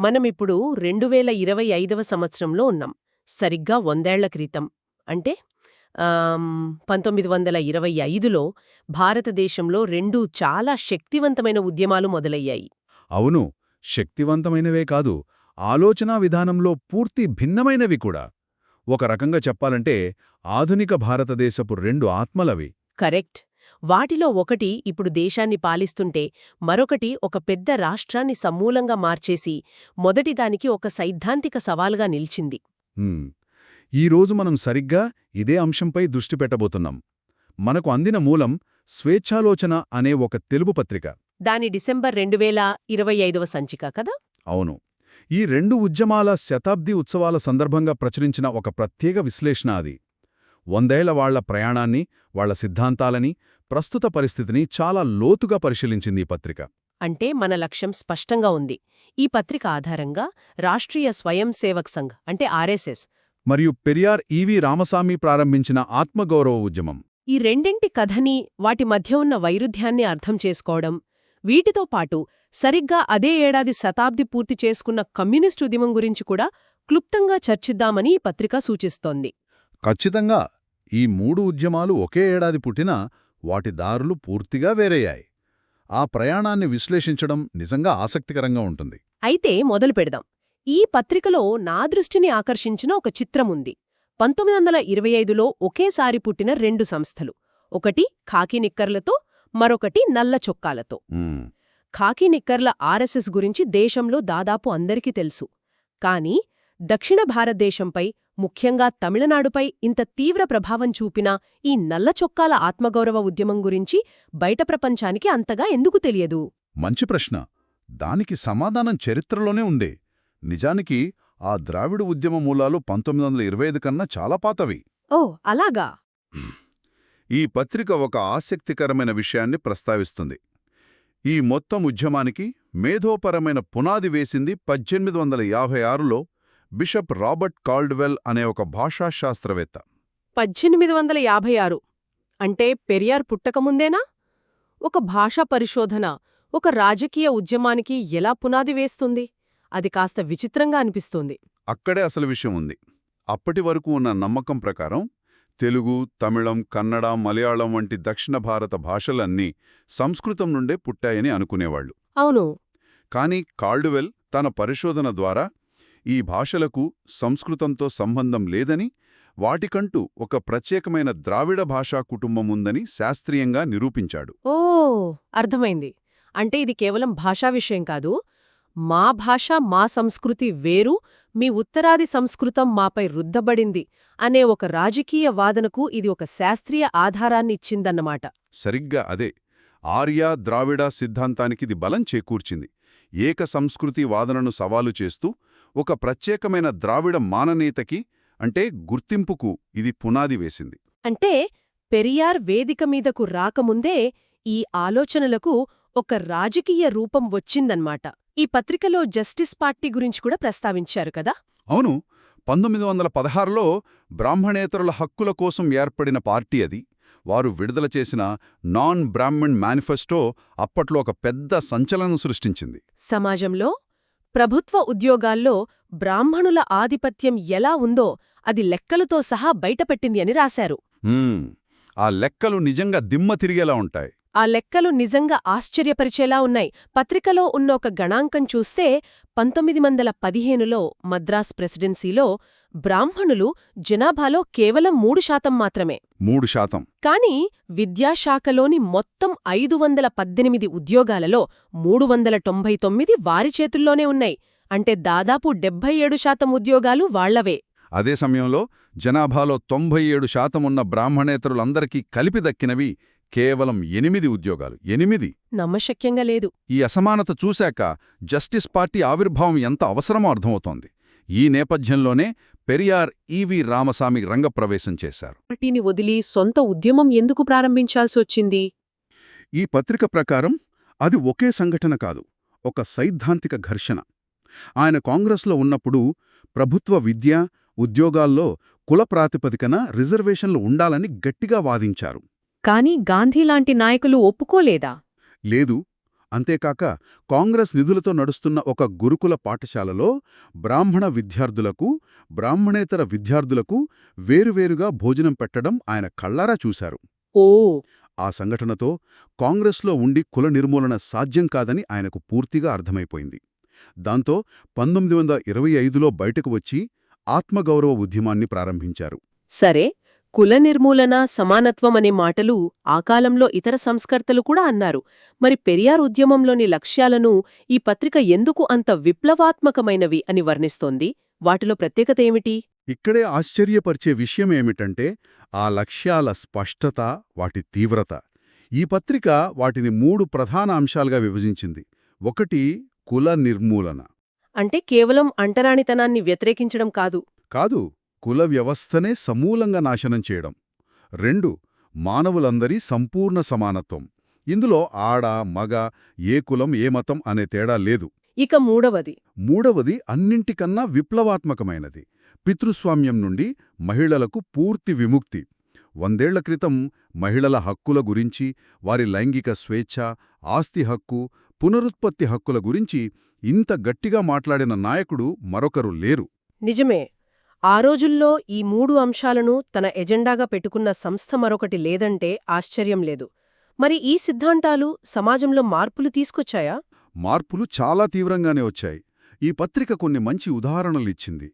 మనమిప్పుడు 2025వ సంవత్సరంలో ఉన్నాం. సరిగ్గా 100ఏళ్ల క్రితం అంటే 1925లో భారతదేశంలో రెండు చాలా శక్తివంతమైన ఉద్యమాలు మొదలయ్యాయి. అవును, శక్తివంతమైనవే కాదు, ఆలోచనా విధానంలో పూర్తి భిన్నమైనవి కూడా. ఒక రకంగా చెప్పాలంటే ఆధునిక భారతదేశపు రెండు ఆత్మలవి. కరెక్ట్. వాటిలో ఒకటి ఇప్పుడు దేశాన్ని పాలిస్తుంటే మరొకటి ఒక పెద్ద రాష్ట్రాన్ని సమూలంగా మార్చేసి మొదటిదానికి ఒక సైద్ధాంతిక సవాలుగా నిలిచింది. హ్మ్. ఈరోజు మనం సరిగ్గా ఇదే అంశంపై దృష్టి పెట్టబోతున్నాం. మనకు అందిన మూలం స్వేచ్ఛాలోచన అనే ఒక తెలుగు పత్రిక. దాని డిసెంబర్ 2025వ సంచిక కదా. అవును, ఈ రెండు ఉద్యమాల శతాబ్ది ఉత్సవాల సందర్భంగా ప్రచురించిన ఒక ప్రత్యేక విశ్లేషణ అది. 100ఏళ్ల వాళ్ల ప్రయాణాన్ని, వాళ్ల సిద్ధాంతాలని, ప్రస్తుత పరిస్థితిని చాలా లోతుగా పరిశీలించింది ఈ పత్రిక. అంటే మన లక్ష్యం స్పష్టంగా ఉంది. ఈ పత్రిక ఆధారంగా రాష్ట్రీయ స్వయం సేవక్ సంఘ్ అంటే ఆర్ఎస్ఎస్ మరియు పెరియార్ ఈవి రామసామి ప్రారంభించిన ఆత్మగౌరవ ఉద్యమం, ఈ రెండింటి కథని, వాటి మధ్య ఉన్న వైరుధ్యాన్ని అర్థం చేసుకోవడం, వీటితో పాటు సరిగ్గా అదే ఏడాది శతాబ్ది పూర్తి చేసుకున్న కమ్యూనిస్టు ఉద్యమం గురించి కూడా క్లుప్తంగా చర్చిద్దామని ఈ పత్రిక సూచిస్తోంది. ఖచ్చితంగా. ఈ మూడు ఉద్యమాలు ఒకే ఏడాది పుట్టినా వాటి దారులు పూర్తిగా వేరయ్యాయి. ఆ ప్రయాణాన్ని విశ్లేషించడం నిజంగా ఆసక్తికరంగా ఉంటుంది. అయితే మొదలు పెడదాం. ఈ పత్రికలో నా దృష్టిని ఆకర్షించిన ఒక చిత్రముంది. 1925లో ఒకేసారి పుట్టిన రెండు సంస్థలు, ఒకటి ఖాకీ నిక్కర్లతో, మరొకటి నల్ల చొక్కాలతో. మ్మ్. ఖాకీ నిక్కర్ల ఆర్ఎస్ఎస్ గురించి దేశంలో దాదాపు అందరికీ తెలుసు. కానీ దక్షిణ భారతదేశంపై, ముఖ్యంగా తమిళనాడుపై ఇంత తీవ్ర ప్రభావం చూపిన ఈ నల్ల చొక్కాల ఆత్మగౌరవ ఉద్యమం గురించి బయట ప్రపంచానికి అంతగా ఎందుకు తెలియదు? మంచి ప్రశ్న. దానికి సమాధానం చరిత్రలోనే ఉందే. నిజానికి ఆ ద్రావిడ ఉద్యమ మూలాలు 1925 కన్నా చాలా పాతవి. ఓ అలాగా. ఈ పత్రిక ఒక ఆసక్తికరమైన విషయాన్ని ప్రస్తావిస్తుంది. ఈ మొత్తం ఉద్యమానికి మేధోపరమైన పునాది వేసింది 1856లో బిషప్ రాబర్ట్ కాల్డ్వెల్ అనే ఒక భాషాశాస్త్రవేత్త. 1856 అంటే పెరియార్ పుట్టకముందేనా? ఒక భాషా పరిశోధన ఒక రాజకీయ ఉద్యమానికి ఎలా పునాది వేస్తుంది? అది కాస్త విచిత్రంగా అనిపిస్తుంది. అక్కడే అసలు విషయం ఉంది. అప్పటి వరకు ఉన్న నమ్మకం ప్రకారం తెలుగు, తమిళం, కన్నడ, మలయాళం వంటి దక్షిణ భారత భాషలన్నీ సంస్కృతం నుండే పుట్టాయని అనుకునేవాళ్లు. అవును. కాని కాల్డ్వెల్ తన పరిశోధన ద్వారా ఈ భాషలకు సంస్కృతంతో సంబంధం లేదని, వాటికంటూ ఒక ప్రత్యేకమైన ద్రావిడ భాషా కుటుంబముందని శాస్త్రీయంగా నిరూపించాడు. ఓ అర్థమైంది. అంటే ఇది కేవలం భాషా విషయం కాదు, మా భాష మా సంస్కృతి వేరు, మీ ఉత్తరాది సంస్కృతం మాపై రుద్దబడింది అనే ఒక రాజకీయ వాదనకు ఇది ఒక శాస్త్రీయ ఆధారాన్నిచ్చిందన్నమాట. సరిగ్గా అదే. ఆర్య ద్రావిడ సిద్ధాంతానికిది బలం చేకూర్చింది. ఏక సంస్కృతి వాదనను సవాలు చేస్తూ ఒక ప్రత్యేకమైన ద్రావిడ మాననీయతకి, అంటే గుర్తింపుకు ఇది పునాది వేసింది. అంటే పెరియార్ వేదిక మీదకు రాకముందే ఈ ఆలోచనలకు ఒక రాజకీయ రూపం వచ్చిందన్నమాట. ఈ పత్రికలో జస్టిస్ పార్టీ గురించి కూడా ప్రస్తావించారు కదా. అవును, 1916లో బ్రాహ్మణేతరుల హక్కుల కోసం ఏర్పడిన పార్టీ అది. వారు విడుదల చేసిన నాన్ బ్రాహ్మణ్ మేనిఫెస్టో అప్పట్లో ఒక పెద్ద సంచలనం సృష్టించింది. సమాజంలో ప్రభుత్వ ఉద్యోగాల్లో బ్రాహ్మణుల ఆధిపత్యం ఎలా ఉందో అది లెక్కలతో సహా బయటపెట్టింది అని రాశారు. ఆ లెక్కలు నిజంగా దిమ్మ తిరిగేలా ఉంటాయి. ఆ లెక్కలు నిజంగా ఆశ్చర్యపరిచేలా ఉన్నాయి. పత్రికలో ఉన్న ఒక గణాంకం చూస్తే 1915లో మద్రాస్ ప్రెసిడెన్సీలో బ్రాహ్మణులు జనాభాలో కేవలం 3% మాత్రమే. 3%. కానీ విద్యాశాఖలోని మొత్తం 518 ఉద్యోగాలలో 399 వారి చేతుల్లోనే ఉన్నాయి. అంటే దాదాపు 77% ఉద్యోగాలు వాళ్లవే. అదే సమయంలో జనాభాలో 97% ఉన్న బ్రాహ్మణేతరులందరికీ కలిపి దక్కినవి కేవలం 8 ఉద్యోగాలు. 8. నమ్మశక్యంగా లేదు. ఈ అసమానత చూశాక జస్టిస్ పార్టీ ఆవిర్భావం ఎంత అవసరమో అర్థమవుతోంది. ఈ నేపథ్యంలోనే పెరియార్ ఈవి రామసామి రంగప్రవేశం చేశారు. పార్టీని వదిలి సొంత ఉద్యమం ఎందుకు ప్రారంభించాల్సొచ్చింది? ఈ పత్రిక ప్రకారం అది ఒకే సంఘటన కాదు, ఒక సైద్ధాంతిక ఘర్షణ. ఆయన కాంగ్రెస్లో ఉన్నప్పుడు ప్రభుత్వ విద్య, ఉద్యోగాల్లో కుల ప్రాతిపదికన రిజర్వేషన్లు ఉండాలని గట్టిగా వాదించారు. కానీ గాంధీలాంటి నాయకులు ఒప్పుకోలేదా? లేదు. అంతేకాక కాంగ్రెస్ నిధులతో నడుస్తున్న ఒక గురుకుల పాఠశాలలో బ్రాహ్మణ విద్యార్థులకు బ్రాహ్మణేతర విద్యార్థులకు వేరువేరుగా భోజనం పెట్టడం ఆయన కళ్లారా చూశారు. ఓ. ఆ సంఘటనతో కాంగ్రెస్లో ఉండి కుల నిర్మూలన సాధ్యం కాదని ఆయనకు పూర్తిగా అర్థమైపోయింది. దాంతో 1925లో బయటకు వచ్చి ఆత్మగౌరవ ఉద్యమాన్ని ప్రారంభించారు. సరే, కుల నిర్మూలన, సమానత్వం అనే మాటలు ఆ కాలంలో ఇతర సంస్కర్తలు కూడా అన్నారు. మరి పెరియార్ ఉద్యమంలోని లక్ష్యాలను ఈ పత్రిక ఎందుకు అంత విప్లవాత్మకమైనవి అని వర్ణిస్తోంది? వాటిలో ప్రత్యేకత ఏమిటి? ఇక్కడే ఆశ్చర్యపరిచే విషయమేమిటంటే ఆ లక్ష్యాల స్పష్టత, వాటి తీవ్రత. ఈ పత్రిక వాటిని 3 ప్రధాన అంశాలుగా విభజించింది. 1 కుల నిర్మూలన. అంటే కేవలం అంటరానితనాన్ని వ్యతిరేకించడం కాదు, కుల వ్యవస్థనే సమూలంగా నాశనం చేయడం. 2 మానవులందరి సంపూర్ణ సమానత్వం. ఇందులో ఆడ, మగ, ఏ కులం, ఏ మతం అనే తేడా లేదు. ఇక మూడవది అన్నింటికన్నా విప్లవాత్మకమైనది. పితృస్వామ్యం నుండి మహిళలకు పూర్తి విముక్తి. 100 ఏళ్ల క్రితం మహిళల హక్కుల గురించి, వారి లైంగిక స్వేచ్ఛ, ఆస్తి హక్కు, పునరుత్పత్తి హక్కుల గురించి ఇంత గట్టిగా మాట్లాడిన నాయకుడు మరొకరు లేరు. నిజమే. ఆ రోజుల్లో ఈ 3 అంశాలను తన ఎజెండాగా పెట్టుకున్న సంస్థ మరొకటి లేదంటే ఆశ్చర్యం లేదు. మరి ఈ సిద్ధాంతాలు సమాజంలో మార్పులు తీసుకొచ్చాయా? మార్పులు చాలా తీవ్రంగానే వచ్చాయి. ఈ పత్రిక కొన్ని మంచి ఉదాహరణలిచ్చింది.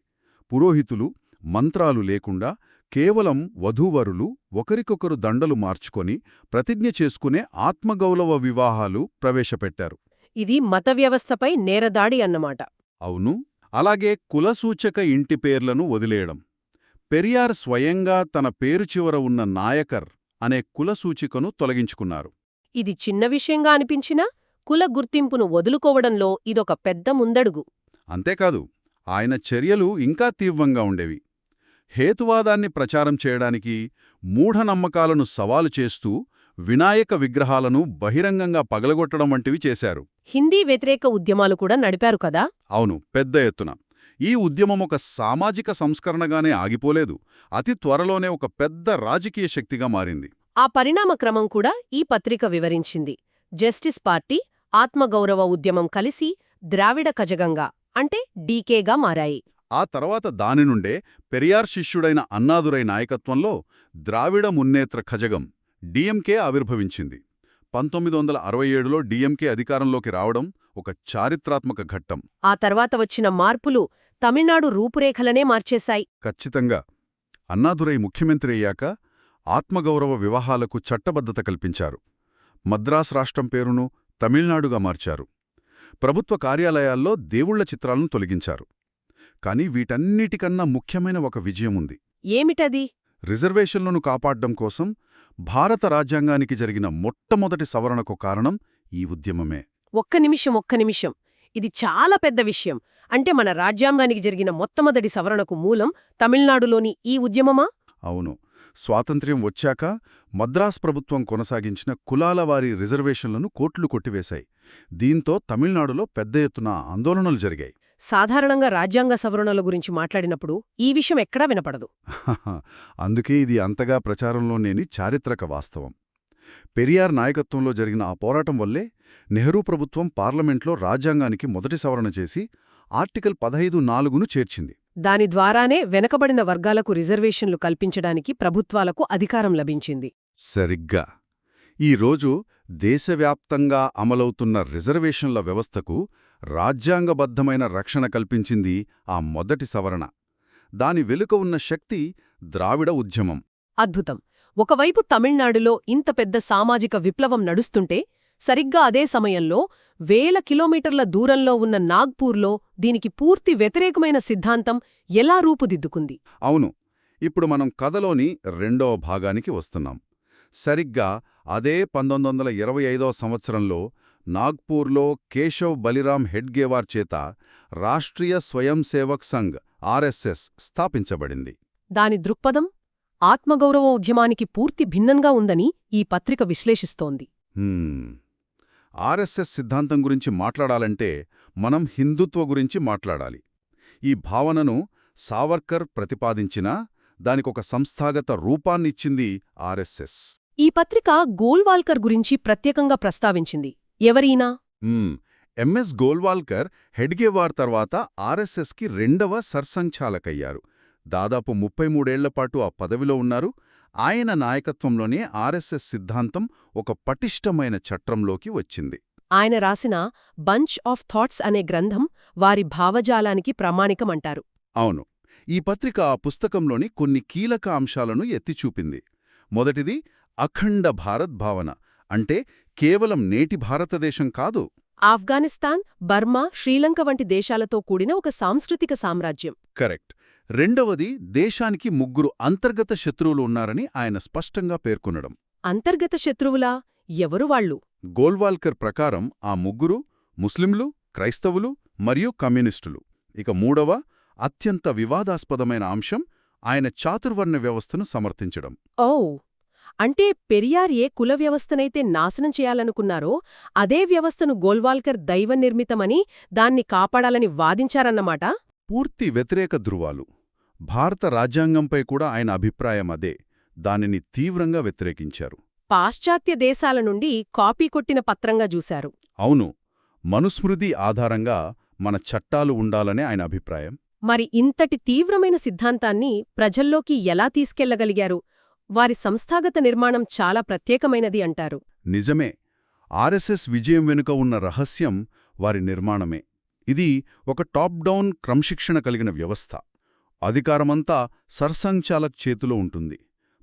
పురోహితులు మంత్రాలు లేకుండా కేవలం వధూవరులు ఒకరికొకరు దండలు మార్చుకొని ప్రతిజ్ఞ చేసుకునే ఆత్మగౌరవ వివాహాలు ప్రవేశపెట్టారు. ఇది మత వ్యవస్థపై నేరదాడి అన్నమాట. అవును. అలాగే కులసూచక ఇంటి పేర్లను వదిలేయడం. పెరియార్ స్వయంగా తన పేరు చివర ఉన్న నాయకర్ అనే కులసూచికను తొలగించుకున్నారు. ఇది చిన్న విషయంగా అనిపించినా కుల గుర్తింపును వదులుకోవడంలో ఇదొక పెద్ద ముందడుగు. అంతేకాదు, ఆయన చర్యలు ఇంకా తీవ్రంగా ఉండేవి. హేతువాదాన్ని ప్రచారం చేయడానికి, మూఢనమ్మకాలను సవాలు చేస్తూ వినాయక విగ్రహాలను బహిరంగంగా పగలగొట్టడం వంటివి చేశారు. హిందీ వ్యతిరేక ఉద్యమాలు కూడా నడిపారు కదా? అవును, పెద్ద ఎత్తున. ఈ ఉద్యమం ఒక సామాజిక సంస్కరణగానే ఆగిపోలేదు. అతి త్వరలోనే ఒక పెద్ద రాజకీయ శక్తిగా మారింది. ఆ పరిణామ క్రమం కూడా ఈ పత్రిక వివరించింది. జస్టిస్ పార్టీ, ఆత్మగౌరవ ఉద్యమం కలిసి ద్రావిడ కజగంగా అంటే డీకేగా మారాయి. ఆ తర్వాత దాని నుండే పెరియార్ శిష్యుడైన అన్నాదురై నాయకత్వంలో ద్రావిడ మున్నేత్ర కజగం డిఎంకే ఆవిర్భవించింది. 1967లో డిఎంకే అధికారంలోకి రావడం ఒక చారిత్రాత్మక ఘట్టం. ఆ తర్వాత వచ్చిన మార్పులు తమిళనాడు రూపురేఖలనే మార్చేశాయి. ఖచ్చితంగా. అన్నాదురై ముఖ్యమంత్రి అయ్యాక ఆత్మగౌరవ వివాహాలకు చట్టబద్ధత కల్పించారు. మద్రాస్ రాష్ట్రం పేరును తమిళనాడుగా మార్చారు. ప్రభుత్వ కార్యాలయాల్లో దేవుళ్ల చిత్రాలను తొలగించారు. కాని వీటన్నిటికన్నా ముఖ్యమైన ఒక విజయముంది. ఏమిటది? రిజర్వేషన్లను కాపాడ్డం కోసం భారత రాజ్యాంగానికి జరిగిన మొట్టమొదటి సవరణకు కారణం ఈ ఉద్యమమే. ఒక్క నిమిషం. ఇది చాలా పెద్ద విషయం. అంటే మన రాజ్యాంగానికి జరిగిన మొట్టమొదటి సవరణకు మూలం తమిళనాడులోని ఈ ఉద్యమమా? అవును. స్వాతంత్ర్యం వచ్చాక మద్రాస్ ప్రభుత్వం కొనసాగించిన కులాల వారి రిజర్వేషన్లను కోర్టులు కొట్టివేశాయి. దీంతో తమిళనాడులో పెద్ద ఎత్తున ఆందోళనలు జరిగాయి. సాధారణంగా రాజ్యాంగ సవరణల గురించి మాట్లాడినప్పుడు ఈ విషయం ఎక్కడా వినపడదు. అందుకే ఇది అంతగా ప్రచారంలో లేని చారిత్రక వాస్తవం. పెరియార్ నాయకత్వంలో జరిగిన ఆ పోరాటం వల్లే నెహ్రూ ప్రభుత్వం పార్లమెంట్లో రాజ్యాంగానికి మొదటి సవరణ చేసి ఆర్టికల్ 15(4)ను చేర్చింది. దాని ద్వారానే వెనకబడిన వర్గాలకు రిజర్వేషన్లు కల్పించడానికి ప్రభుత్వాలకు అధికారం లభించింది. సరిగ్గా. ఈరోజు దేశవ్యాప్తంగా అమలవుతున్న రిజర్వేషన్ల వ్యవస్థకు రాజ్యాంగబద్ధమైన రక్షణ కల్పించింది ఆ మొదటి సవరణ. దాని వెనుక ఉన్న శక్తి ద్రావిడ ఉద్యమం. అద్భుతం. ఒకవైపు తమిళనాడులో ఇంత పెద్ద సామాజిక విప్లవం నడుస్తుంటే, సరిగ్గా అదే సమయంలో వేల కిలోమీటర్ల దూరంలో ఉన్న నాగ్పూర్లో దీనికి పూర్తి వ్యతిరేకమైన సిద్ధాంతం ఎలా రూపుదిద్దుకుంది? అవును. ఇప్పుడు మనం కథలోని 2వ భాగానికి వస్తున్నాం. సరిగ్గా అదే 1925 సంవత్సరంలో నాగ్పూర్లో కేశవ్ బలిరామ్ హెడ్గేవార్ చేత రాష్ట్రీయ స్వయం సేవక్ సంఘ్ ఆర్ఎస్ఎస్ స్థాపించబడింది. దాని దృక్పథం ఆత్మగౌరవ ఉద్యమానికి పూర్తి భిన్నంగా ఉందని ఈ పత్రిక విశ్లేషిస్తోంది. ఆర్ఎస్ఎస్ సిద్ధాంతం గురించి మాట్లాడాలంటే మనం హిందుత్వ గురించి మాట్లాడాలి. ఈ భావనను సావర్కర్ ప్రతిపాదించినా దానికొక సంస్థాగత రూపాన్నిచ్చింది ఆర్ఎస్ఎస్. ఈ పత్రిక గోల్వాల్కర్ గురించి ప్రత్యేకంగా ప్రస్తావించింది. ఎవరీనా? ఎంఎస్ గోల్వాల్కర్ హెడ్గేవార్ తర్వాత ఆర్ఎస్ఎస్కి రెండవ సర్సంఘచాలకయ్యారు. దాదాపు 33 ఏళ్లపాటు ఆ పదవిలో ఉన్నారు. ఆయన నాయకత్వంలోనే ఆర్ఎస్ఎస్ సిద్ధాంతం ఒక పటిష్టమైన చట్రంలోకి వచ్చింది. ఆయన రాసిన బంచ్ ఆఫ్ థాట్స్ అనే గ్రంథం వారి భావజాలానికి ప్రామాణికమంటారు. అవును, ఈ పత్రిక ఆ పుస్తకంలోని కొన్ని కీలక అంశాలను ఎత్తిచూపింది. మొదటిది అఖండ భారత్ భావన, అంటే కేవలం నేటి భారతదేశం కాదు, ఆఫ్ఘనిస్తాన్, బర్మా, శ్రీలంక వంటి దేశాలతో కూడిన ఒక సాంస్కృతిక సామ్రాజ్యం. కరెక్ట్. రెండవది దేశానికి 3 అంతర్గత శత్రువులు ఉన్నారని ఆయన స్పష్టంగా పేర్కొనడం. అంతర్గత శత్రువులా? ఎవరు వాళ్ళు? గోల్వాల్కర్ ప్రకారం ఆ 3 ముస్లింలు, క్రైస్తవులు మరియు కమ్యూనిస్టులు. ఇక మూడవ అత్యంత వివాదాస్పదమైన అంశం ఆయన చాతుర్వర్ణ వ్యవస్థను సమర్థించడం. ఓ, అంటే పెరియార్ ఏ కుల వ్యవస్థనైతే నాశనం చేయాలనుకున్నారో అదే వ్యవస్థను గోల్వాల్కర్ దైవనిర్మితమని, దాన్ని కాపాడాలని వాదించారన్నమాట. పూర్తి వ్యతిరేక ధృవాలు. భారత రాజ్యాంగంపై కూడా ఆయన అభిప్రాయం అదే. దానిని తీవ్రంగా వ్యతిరేకించారు. పాశ్చాత్య దేశాల నుండి కాపీ కొట్టిన పత్రంగా చూశారు. అవును, మనుస్మృతి ఆధారంగా మన చట్టాలు ఉండాలనే ఆయన అభిప్రాయం. మరి ఇంతటి తీవ్రమైన సిద్ధాంతాన్ని ప్రజల్లోకి ఎలా తీసుకెళ్లగలిగారు? వారి సంస్థాగత నిర్మాణం చాలా ప్రత్యేకమైనది అంటారు. నిజమే. ఆర్ఎస్ఎస్ విజయం వెనుక ఉన్న రహస్యం వారి నిర్మాణమే. ఇది ఒక టాప్ డౌన్ క్రమశిక్షణ కలిగిన వ్యవస్థ. అధికారమంతా సర్సంఘచాలక్ చేతిలో ఉంటుంది.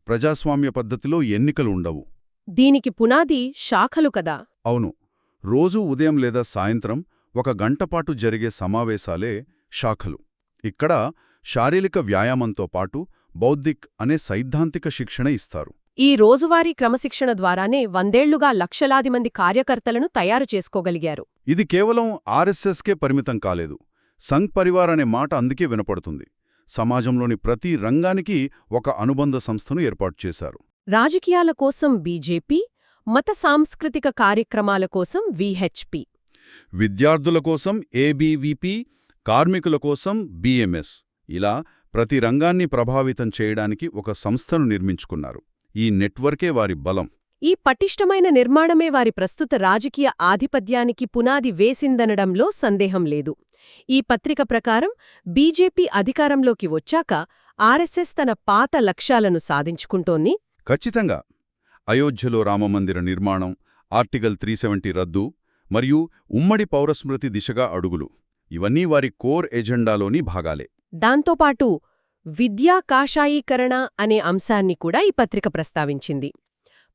ప్రజాస్వామ్య పద్ధతిలో ఎన్నికలు ఉండవు. దీనికి పునాది శాఖలు కదా? అవును, రోజూ ఉదయం లేదా సాయంత్రం 1 గంటపాటు జరిగే సమావేశాలే శాఖలు. ఇక్కడ శారీరక వ్యాయామంతో పాటు బౌద్ధిక్ అనే సైద్ధాంతిక శిక్షణ ఇస్తారు. ఈ రోజువారీ క్రమశిక్షణ ద్వారానే 100 ఏళ్లుగా లక్షలాది మంది కార్యకర్తలను తయారు చేసుకోగలిగారు. ఇది కేవలం ఆర్ఎస్ఎస్కే పరిమితం కాలేదు. సంఘ్ పరివార్ అనే మాట అందుకే వినపడుతుంది. సమాజంలోని ప్రతి రంగానికి ఒక అనుబంధ సంస్థను ఏర్పాటు చేశారు. రాజకీయాల కోసం బీజేపీ, మత సాంస్కృతిక కార్యక్రమాల కోసం విహెచ్పి, విద్యార్థుల కోసం ఏబీవీపీ, కార్మికుల కోసం బీఎంఎస్, ఇలా ప్రతి రంగాన్ని ప్రభావితం చేయడానికి ఒక సంస్థను నిర్మించుకున్నారు. ఈ నెట్వర్కే వారి బలం. ఈ పటిష్టమైన నిర్మాణమే వారి ప్రస్తుత రాజకీయ ఆధిపత్యానికి పునాది వేసిందనడంలో సందేహం లేదు. ఈ పత్రిక ప్రకారం బీజేపీ అధికారంలోకి వచ్చాక ఆర్ఎస్ఎస్ తన పాత లక్ష్యాలను సాధించుకుంటోంది. ఖచ్చితంగా. అయోధ్యలో రామమందిర నిర్మాణం, ఆర్టికల్ 370 రద్దు మరియు ఉమ్మడి పౌరస్మృతి దిశగా అడుగులు, ఇవన్నీ వారి కోర్ ఎజెండాలోని భాగాలే. దాంతోపాటు విద్యా కాషాయీకరణ అనే అంశాన్ని కూడా ఈ పత్రిక ప్రస్తావించింది.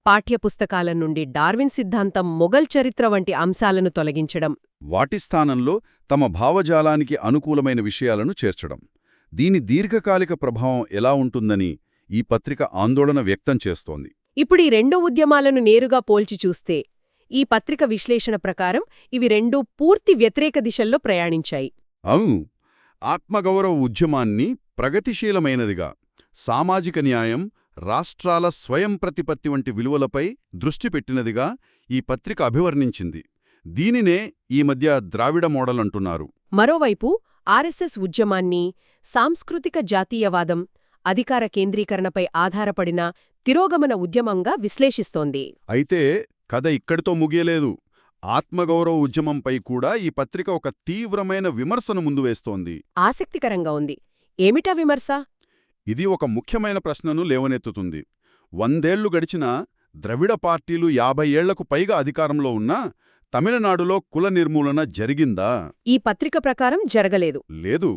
పాఠ్యపుస్తకాల నుండి డార్విన్ సిద్ధాంతం, మొఘల్ చరిత్ర వంటి అంశాలను తొలగించడం, వాటి స్థానంలో తమ భావజాలానికి అనుకూలమైన విషయాలను చేర్చడం. దీని దీర్ఘకాలిక ప్రభావం ఎలా ఉంటుందని ఈ పత్రిక ఆందోళన వ్యక్తం చేస్తోంది. ఇప్పుడు ఈ 2 ఉద్యమాలను నేరుగా పోల్చి చూస్తే ఈ పత్రిక విశ్లేషణ ప్రకారం ఇవి 2 పూర్తి వ్యతిరేక దిశల్లో ప్రయాణించాయి. అవును, ఆత్మగౌరవ ఉద్యమాన్ని ప్రగతిశీలమైనదిగా, సామాజిక న్యాయం, రాష్ట్రాల స్వయం ప్రతిపత్తి వంటి విలువలపై దృష్టి పెట్టినదిగా ఈ పత్రిక అభివర్ణించింది. దీనినే ఈ మధ్య ద్రావిడ మోడల్ అంటున్నారు. మరోవైపు ఆర్ఎస్ఎస్ ఉద్యమాన్ని సాంస్కృతిక జాతీయవాదం, అధికార కేంద్రీకరణపై ఆధారపడిన తిరోగమన ఉద్యమంగా విశ్లేషిస్తోంది. అయితే కథ ఇక్కడితో ముగియలేదు. ఆత్మగౌరవ ఉద్యమంపై కూడా ఈ పత్రిక ఒక తీవ్రమైన విమర్శను ముందు వేస్తోంది. ఆసక్తికరంగా ఉంది. ఏమిటా విమర్శ? ఇది ఒక ముఖ్యమైన ప్రశ్నను లేవనెత్తుతుంది. 100 ఏళ్లు గడిచినా ద్రవిడ పార్టీలు 50 ఏళ్లకు పైగా అధికారంలో ఉన్నా తమిళనాడులో కుల నిర్మూలన జరిగిందా? ఈ పత్రిక ప్రకారం జరగలేదు. లేదు.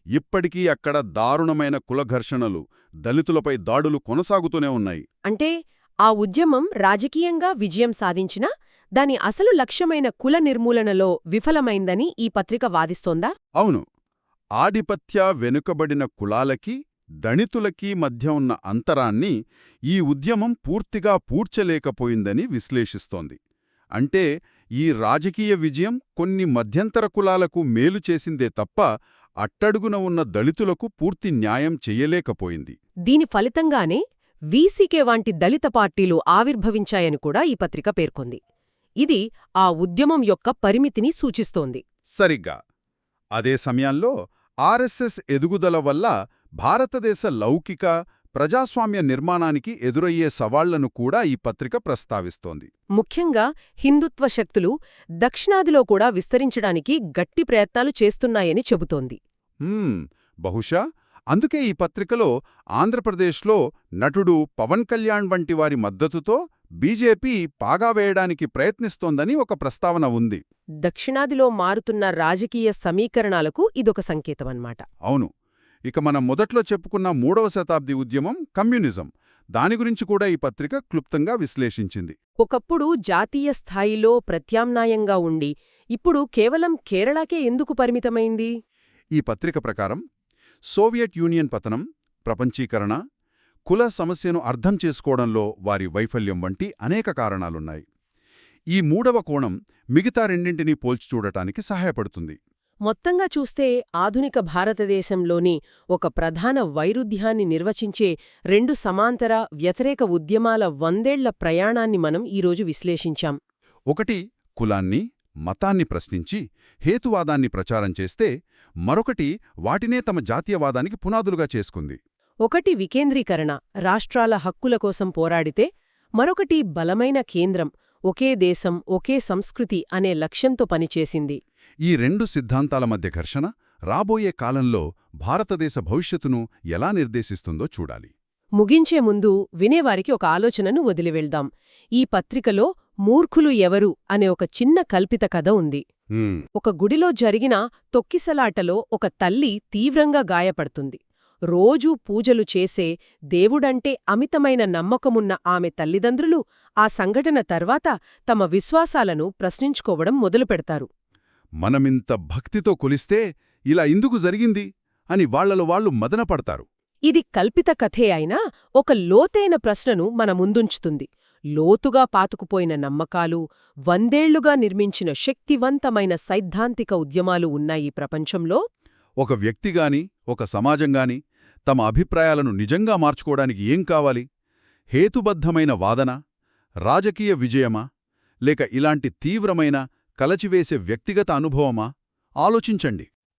ఇప్పటికీ అక్కడ దారుణమైన కుల ఘర్షణలు, దళితులపై దాడులు కొనసాగుతూనే ఉన్నాయి. అంటే ఆ ఉద్యమం రాజకీయంగా విజయం సాధించినా దాని అసలు లక్ష్యమైన కుల నిర్మూలనలో విఫలమైందని ఈ పత్రిక వాదిస్తోందా? అవును. ఆధిపత్య వెనుకబడిన కులాలకి, దళితులకి మధ్య ఉన్న అంతరాన్ని ఈ ఉద్యమం పూర్తిగా పూడ్చలేకపోయిందని విశ్లేషిస్తోంది. అంటే ఈ రాజకీయ విజయం కొన్ని మధ్యంతర కులాలకు మేలు చేసిందే తప్ప అట్టడుగున ఉన్న దళితులకు పూర్తి న్యాయం చెయ్యలేకపోయింది. దీని ఫలితంగానే వీసీకే వంటి దళిత పార్టీలు ఆవిర్భవించాయని కూడా ఈ పత్రిక పేర్కొంది. ఇది ఆ ఉద్యమం యొక్క పరిమితిని సూచిస్తోంది. సరిగ్గా. అదే సమయంలో ఆర్ఎస్ఎస్ ఎదుగుదల వల్ల భారతదేశ లౌకిక, ప్రజాస్వామ్య నిర్మాణానికి ఎదురయ్యే సవాళ్లను కూడా ఈ పత్రిక ప్రస్తావిస్తోంది. ముఖ్యంగా హిందుత్వ శక్తులు దక్షిణాదిలో కూడా విస్తరించడానికి గట్టి ప్రయత్నాలు చేస్తున్నాయని చెబుతోంది. బహుశా అందుకే ఈ పత్రికలో ఆంధ్రప్రదేశ్లో నటుడు పవన్ కళ్యాణ్ వంటి వారి మద్దతుతో బీజేపీ పాగా వేయడానికి ప్రయత్నిస్తోందని ఒక ప్రస్తావన ఉంది. దక్షిణాదిలో మారుతున్న రాజకీయ సమీకరణాలకు ఇదొక సంకేతమన్నమాట. అవును. ఇక మనం మొదట్లో చెప్పుకున్న 3వ శతాబ్ది ఉద్యమం కమ్యూనిజం, దాని గురించి కూడా ఈ పత్రిక క్లుప్తంగా విశ్లేషించింది. ఒకప్పుడు జాతీయ స్థాయిలో ప్రత్యామ్నాయంగా ఉండి ఇప్పుడు కేవలం కేరళకే ఎందుకు పరిమితమైంది? ఈ పత్రిక ప్రకారం సోవియట్ యూనియన్ పతనం, ప్రపంచీకరణ, కుల సమస్యను అర్థం చేసుకోవడంలో వారి వైఫల్యం వంటి అనేక కారణాలున్నాయి. ఈ 3వ కోణం మిగతా రెండింటినీ పోల్చి చూడటానికి సహాయపడుతుంది. మొత్తంగా చూస్తే ఆధునిక భారతదేశంలోని ఒక ప్రధాన వైరుధ్యాన్ని నిర్వచించే 2 సమాంతర వ్యతిరేక ఉద్యమాల 100ఏళ్ల ప్రయాణాన్ని మనం ఈరోజు విశ్లేషించాం. ఒకటి కులాన్ని, మతాన్ని ప్రశ్నించి హేతువాదాన్ని ప్రచారం చేస్తే, మరొకటి వాటినే తమ జాతీయవాదానికి పునాదులుగా చేసుకుంది. ఒకటి వికేంద్రీకరణ, రాష్ట్రాల హక్కుల కోసం పోరాడితే, మరొకటి బలమైన కేంద్రం, ఒకే దేశం ఒకే సంస్కృతి అనే లక్ష్యంతో పనిచేసింది. ఈ 2 సిద్ధాంతాల మధ్య ఘర్షణ రాబోయే కాలంలో భారతదేశ భవిష్యత్తును ఎలా నిర్దేశిస్తుందో చూడాలి. ముగించే ముందు వినేవారికి ఒక ఆలోచనను వదిలివెళ్దాం. ఈ పత్రికలో మూర్ఖులు ఎవరు అనే ఒక చిన్న కల్పిత కథ ఉంది. ఒక గుడిలో జరిగిన తొక్కిసలాటలో ఒక తల్లి తీవ్రంగా గాయపడుతుంది. రోజూ పూజలు చేసే, దేవుడంటే అమితమైన నమ్మకమున్న ఆమె తల్లిదండ్రులు ఆ సంఘటన తర్వాత తమ విశ్వాసాలను ప్రశ్నించుకోవడం మొదలుపెడతారు. మనమింత భక్తితో కొలిస్తే ఇలా ఎందుకు జరిగింది అని వాళ్లలో వాళ్లు మదనపడతారు. ఇది కల్పిత కథే అయినా ఒక లోతైన ప్రశ్నను మన ముందుంచుతుంది. లోతుగా పాతుకుపోయిన నమ్మకాలు, 100ఏళ్లుగా నిర్మించిన శక్తివంతమైన సైద్ధాంతిక ఉద్యమాలు ఉన్నాయి ప్రపంచంలో. ఒక వ్యక్తిగాని, ఒక సమాజంగాని తమ అభిప్రాయాలను నిజంగా మార్చుకోవడానికి ఏం కావాలి? హేతుబద్ధమైన వాదన, రాజకీయ విజయమా, లేక ఇలాంటి తీవ్రమైన కలచివేసే వ్యక్తిగత అనుభవమా? ఆలోచించండి.